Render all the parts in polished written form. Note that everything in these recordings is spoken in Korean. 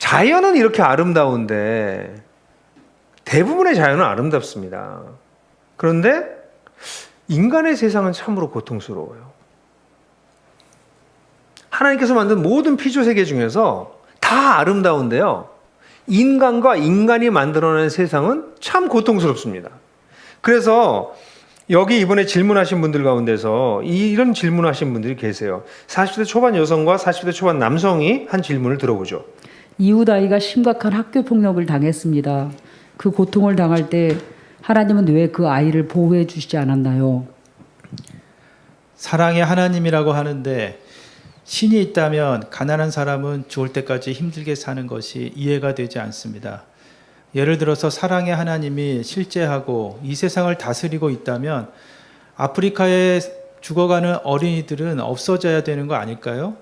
자연은 이렇게 아름다운데 대부분의 자연은 아름답습니다. 그런데 인간의 세상은 참으로 고통스러워요. 하나님께서 만든 모든 피조세계 중에서 다 아름다운데요. 인간과 인간이 만들어낸 세상은 참 고통스럽습니다. 그래서 여기 이번에 질문하신 분들 가운데서 이런 질문하신 분들이 계세요. 40대 초반 여성과 40대 초반 남성이 한 질문을 들어보죠. 이웃 아이가 심각한 학교 폭력을 당했습니다. 그 고통을 당할 때 하나님은 왜 그 아이를 보호해 주시지 않았나요? 사랑의 하나님이라고 하는데 신이 있다면 가난한 사람은 죽을 때까지 힘들게 사는 것이 이해가 되지 않습니다. 예를 들어서 사랑의 하나님이 실제하고 이 세상을 다스리고 있다면 아프리카에 죽어가는 어린이들은 없어져야 되는 거 아닐까요?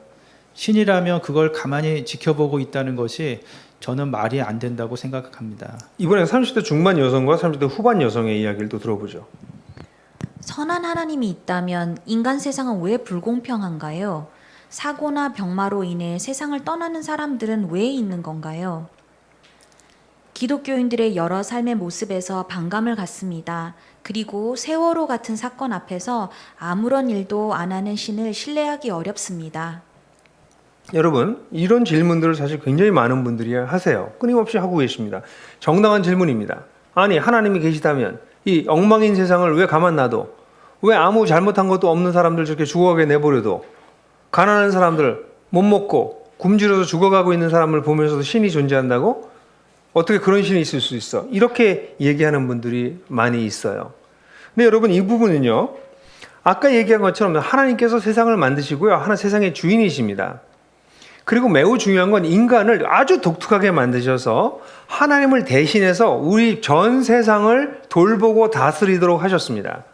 신이라면 그걸 가만히 지켜보고 있다는 것이 저는 말이 안 된다고 생각합니다. 이번에 30대 중반 여성과 30대 후반 여성의 이야기를 또 들어보죠. 선한 하나님이 있다면 인간 세상은 왜 불공평한가요? 사고나 병마로 인해 세상을 떠나는 사람들은 왜 있는 건가요? 기독교인들의 여러 삶의 모습에서 반감을 갖습니다. 그리고 세월호 같은 사건 앞에서 아무런 일도 안 하는 신을 신뢰하기 어렵습니다. 여러분, 이런 질문들을 사실 굉장히 많은 분들이 하세요. 끊임없이 하고 계십니다. 정당한 질문입니다. 아니, 하나님이 계시다면 이 엉망인 세상을 왜 가만 놔둬? 왜 아무 잘못한 것도 없는 사람들 저렇게 죽어가게 내버려둬? 가난한 사람들 못 먹고 굶주려서 죽어가고 있는 사람을 보면서도 신이 존재한다고? 어떻게 그런 신이 있을 수 있어? 이렇게 얘기하는 분들이 많이 있어요. 근데 여러분, 이 부분은요, 아까 얘기한 것처럼 하나님께서 세상을 만드시고요, 하나 세상의 주인이십니다. 그리고 매우 중요한 건 인간을 아주 독특하게 만드셔서 하나님을 대신해서 우리 전 세상을 돌보고 다스리도록 하셨습니다.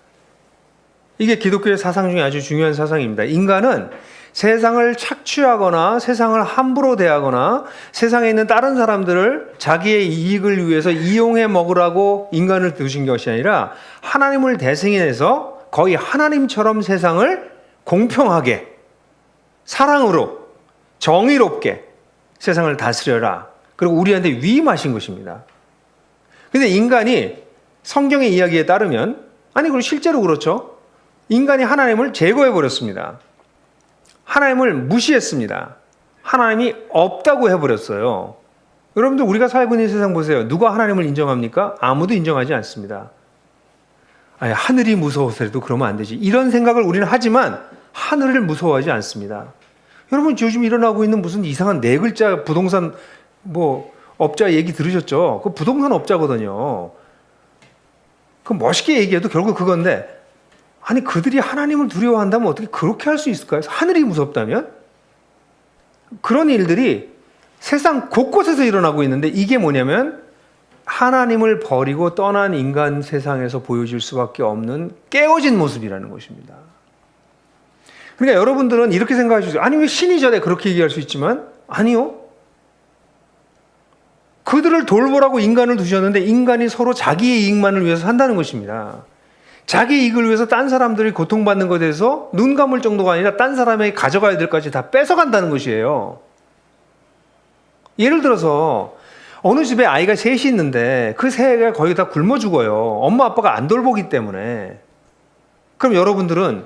이게 기독교의 사상 중에 아주 중요한 사상입니다. 인간은 세상을 착취하거나 세상을 함부로 대하거나 세상에 있는 다른 사람들을 자기의 이익을 위해서 이용해 먹으라고 인간을 두신 것이 아니라 하나님을 대승해서 거의 하나님처럼 세상을 공평하게 사랑으로 정의롭게 세상을 다스려라. 그리고 우리한테 위임하신 것입니다. 근데 인간이 성경의 이야기에 따르면, 아니, 그리고 실제로 그렇죠. 인간이 하나님을 제거해버렸습니다. 하나님을 무시했습니다. 하나님이 없다고 해버렸어요. 여러분들, 우리가 살고 있는 세상 보세요. 누가 하나님을 인정합니까? 아무도 인정하지 않습니다. 아니, 하늘이 무서워서라도 그러면 안 되지. 이런 생각을 우리는 하지만 하늘을 무서워하지 않습니다. 여러분, 요즘 일어나고 있는 무슨 이상한 네 글자 부동산 업자 얘기 들으셨죠? 그 부동산 업자거든요. 그 멋있게 얘기해도 결국 그건데, 아니, 그들이 하나님을 두려워한다면 어떻게 그렇게 할 수 있을까요? 하늘이 무섭다면? 그런 일들이 세상 곳곳에서 일어나고 있는데, 이게 뭐냐면 하나님을 버리고 떠난 인간 세상에서 보여질 수밖에 없는 깨어진 모습이라는 것입니다. 그러니까 여러분들은 이렇게 생각해 주세요. 아니, 왜 신이 저래? 그렇게 얘기할 수 있지만 아니요. 그들을 돌보라고 인간을 두셨는데 인간이 서로 자기의 이익만을 위해서 산다는 것입니다. 자기 이익을 위해서 딴 사람들이 고통받는 것에 대해서 눈 감을 정도가 아니라 딴 사람에게 가져가야 될 것까지 다 뺏어간다는 것이에요. 예를 들어서 어느 집에 아이가 셋이 있는데 그 세 애가 거의 다 굶어 죽어요. 엄마 아빠가 안 돌보기 때문에. 그럼 여러분들은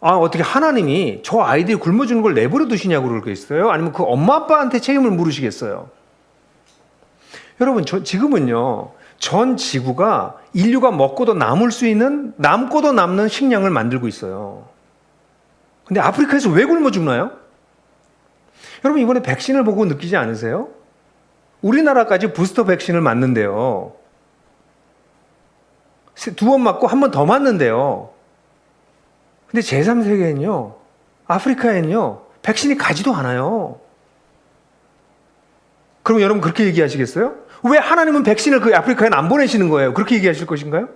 어떻게 하나님이 저 아이들이 굶어 죽는 걸 내버려 두시냐고 그러겠어요? 아니면 그 엄마 아빠한테 책임을 물으시겠어요? 여러분, 지금은요, 전 지구가 인류가 먹고도 남을 수 있는, 남고도 남는 식량을 만들고 있어요. 근데 아프리카에서 왜 굶어 죽나요? 여러분, 이번에 백신을 보고 느끼지 않으세요? 우리나라까지 부스터 백신을 맞는데요. 2번 맞고 1번 더 맞는데요. 근데 제3세계엔요, 아프리카엔요, 백신이 가지도 않아요. 그럼 여러분 그렇게 얘기하시겠어요? 왜 하나님은 백신을 그 아프리카엔 안 보내시는 거예요? 그렇게 얘기하실 것인가요?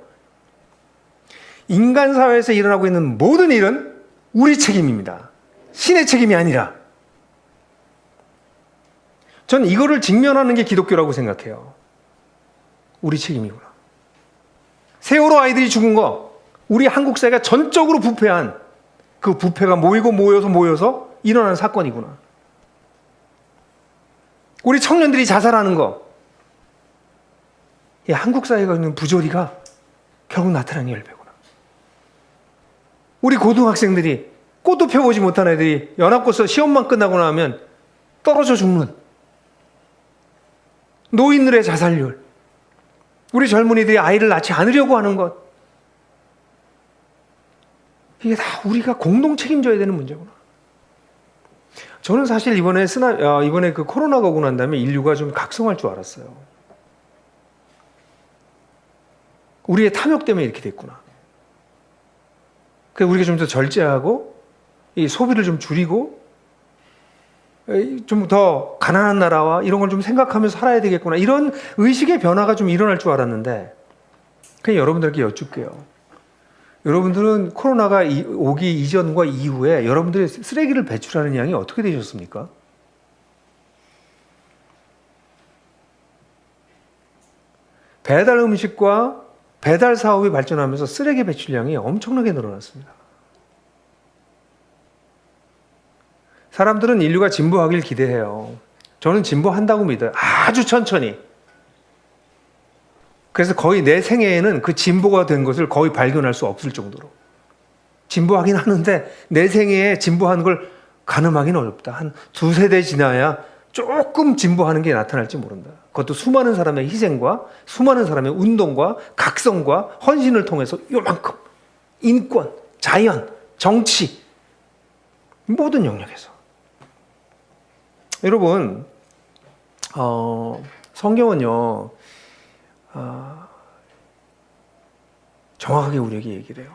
인간 사회에서 일어나고 있는 모든 일은 우리 책임입니다. 신의 책임이 아니라. 전 이거를 직면하는 게 기독교라고 생각해요. 우리 책임이구나. 세월호 아이들이 죽은 거, 우리 한국 사회가 전적으로 부패한 그 부패가 모여서 일어나는 사건이구나. 우리 청년들이 자살하는 거. 이 한국 사회가 있는 부조리가 결국 나타나는 열배구나. 우리 고등학생들이 꽃도 펴보지 못한 애들이 연합고사 시험만 끝나고 나면 떨어져 죽는 노인들의 자살률, 우리 젊은이들이 아이를 낳지 않으려고 하는 것, 이게 다 우리가 공동 책임져야 되는 문제구나. 저는 사실 이번에 그 코로나가 오고 난 다음에 인류가 좀 각성할 줄 알았어요. 우리의 탐욕 때문에 이렇게 됐구나. 그래서 우리가 좀 더 절제하고 이 소비를 좀 줄이고 좀 더 가난한 나라와 이런 걸 좀 생각하면서 살아야 되겠구나. 이런 의식의 변화가 좀 일어날 줄 알았는데 그냥 여러분들께 여쭙게요. 여러분들은 코로나가 오기 이전과 이후에 여러분들의 쓰레기를 배출하는 양이 어떻게 되셨습니까? 배달 음식과 배달 사업이 발전하면서 쓰레기 배출량이 엄청나게 늘어났습니다. 사람들은 인류가 진보하길 기대해요. 저는 진보한다고 믿어요. 아주 천천히. 그래서 거의 내 생애에는 그 진보가 된 것을 거의 발견할 수 없을 정도로. 진보하긴 하는데 내 생애에 진보하는 걸 가늠하기는 어렵다. 한 두세 대 지나야 조금 진보하는 게 나타날지 모른다. 그것도 수많은 사람의 희생과 수많은 사람의 운동과 각성과 헌신을 통해서 요만큼 인권, 자연, 정치 모든 영역에서. 여러분, 성경은요, 정확하게 우리에게 얘기를 해요.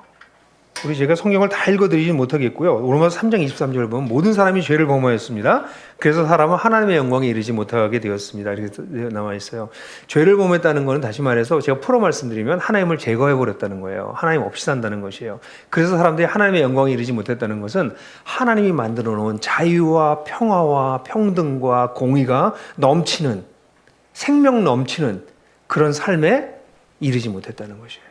제가 성경을 다 읽어드리지 못하겠고요. 로마서 3장 23절을 보면 모든 사람이 죄를 범하였습니다. 그래서 사람은 하나님의 영광에 이르지 못하게 되었습니다. 이렇게 나와 있어요. 죄를 범했다는 것은 다시 말해서 제가 풀어 말씀드리면 하나님을 제거해버렸다는 거예요. 하나님 없이 산다는 것이에요. 그래서 사람들이 하나님의 영광에 이르지 못했다는 것은 하나님이 만들어 놓은 자유와 평화와 평등과 공의가 넘치는, 생명 넘치는 그런 삶에 이르지 못했다는 것이에요.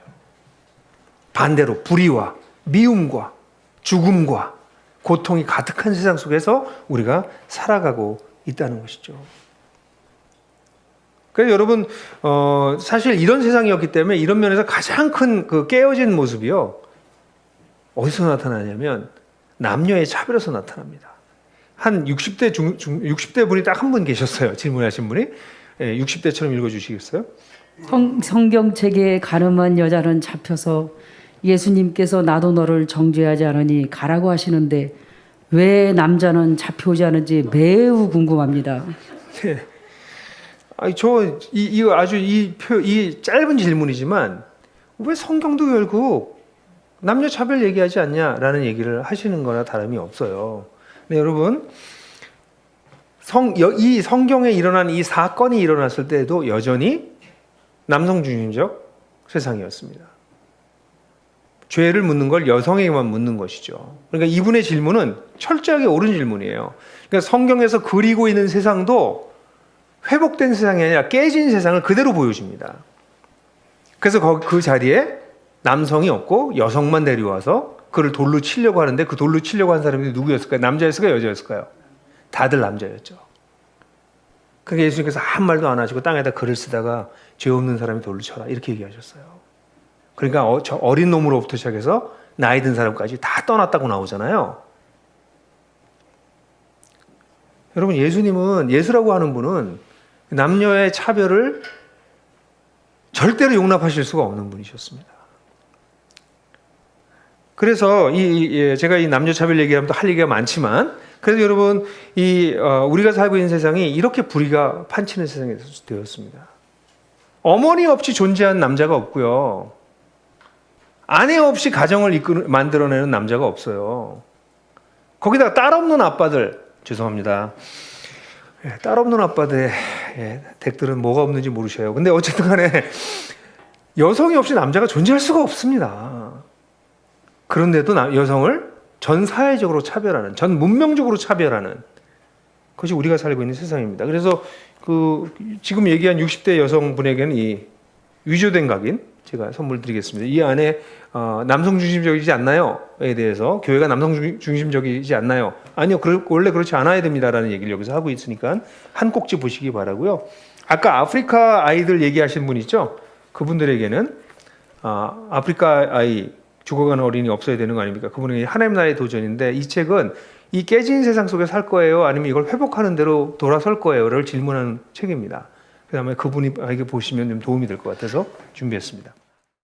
반대로 불의와 미움과 죽음과 고통이 가득한 세상 속에서 우리가 살아가고 있다는 것이죠. 그래서 여러분, 사실 이런 세상이었기 때문에 이런 면에서 가장 큰 그 깨어진 모습이요. 어디서 나타나냐면 남녀의 차별에서 나타납니다. 한 60대 분이 딱 한 분 계셨어요. 질문하신 분이. 60대처럼 읽어주시겠어요? 성경책에 가늠한 여자는 잡혀서 예수님께서 나도 너를 정죄하지 않으니 가라고 하시는데 왜 남자는 잡혀오지 않은지 매우 궁금합니다. 네. 이거 아주 이 짧은 질문이지만 왜 성경도 결국 남녀 차별 얘기하지 않냐라는 얘기를 하시는 거나 다름이 없어요. 네, 여러분, 이 성경에 일어난 이 사건이 일어났을 때에도 여전히 남성 중심적 세상이었습니다. 죄를 묻는 걸 여성에게만 묻는 것이죠. 그러니까 이분의 질문은 철저하게 옳은 질문이에요. 그러니까 성경에서 그리고 있는 세상도 회복된 세상이 아니라 깨진 세상을 그대로 보여줍니다. 그래서 그 자리에 남성이 없고 여성만 데려와서 그를 돌로 치려고 하는데 그 돌로 치려고 한 사람이 누구였을까요? 남자였을까요? 여자였을까요? 다들 남자였죠. 그러니까 예수님께서 아무 말도 안 하시고 땅에다 글을 쓰다가 죄 없는 사람이 돌로 쳐라 이렇게 얘기하셨어요. 그러니까 저 어린 놈으로부터 시작해서 나이 든 사람까지 다 떠났다고 나오잖아요. 여러분, 예수라고 하는 분은 남녀의 차별을 절대로 용납하실 수가 없는 분이셨습니다. 그래서 제가 이 남녀 차별 얘기하면 할 얘기가 많지만, 그래서 여러분, 우리가 살고 있는 세상이 이렇게 불의가 판치는 세상이 되었습니다. 어머니 없이 존재한 남자가 없고요. 아내 없이 가정을 만들어내는 남자가 없어요. 거기다가 딸 없는 아빠들, 죄송합니다. 딸 없는 아빠들의 댁들은 뭐가 없는지 모르셔요. 근데 어쨌든 간에 여성이 없이 남자가 존재할 수가 없습니다. 그런데도 여성을 전 사회적으로 차별하는, 전 문명적으로 차별하는 그것이 우리가 살고 있는 세상입니다. 그래서 지금 얘기한 60대 여성분에게는 이 위조된 각인, 제가 선물 드리겠습니다. 이 안에 남성 중심적이지 않나요?에 대해서 교회가 남성 중심적이지 않나요? 아니요, 원래 그렇지 않아야 됩니다라는 얘기를 여기서 하고 있으니까 한 꼭지 보시기 바라고요. 아까 아프리카 아이들 얘기하신 분 있죠? 그분들에게는 아프리카 아이 죽어가는 어린이 없어야 되는 거 아닙니까? 그분에게 하나님 나라의 도전인데 이 책은 이 깨진 세상 속에 살 거예요? 아니면 이걸 회복하는 대로 돌아설 거예요?를 질문하는 책입니다. 그다음에 그분이 보시면 좀 도움이 될 것 같아서 준비했습니다.